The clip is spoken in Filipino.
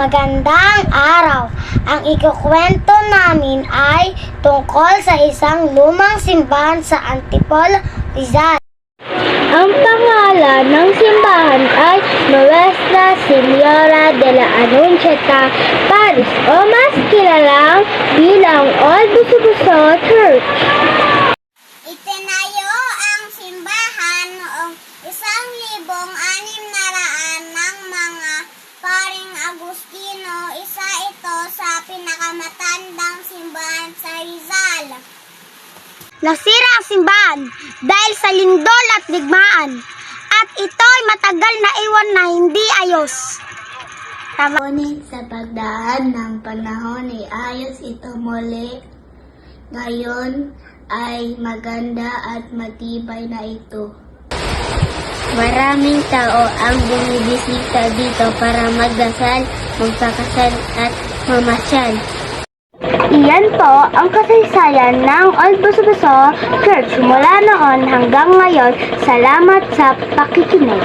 Magandang araw! Ang ikukwento namin ay tungkol sa isang lumang simbahan sa Antipolo, Rizal. Ang pangalan ng simbahan ay Nuestra Señora de la Anunciata, Paris, o mas kilalang bilang Old Buso-Buso Church. Itinayo ang simbahan noong 1600 ng mga Paring Agustino. Isa ito sa pinakamatandang simbahan sa Rizal. Nasira ang simbahan dahil sa lindol at digmaan, at ito'y matagal na iwan na hindi ayos. Ngunit sa pagdaan ng panahon ay ayos ito muli. Ngayon ay maganda at matibay na ito. Maraming tao ang bumibisita dito para magdasal, magpakasal at mamasyal. Iyan po ang kasaysayan ng Old Buso-Buso Church mula noon hanggang ngayon. Salamat sa pakikinig.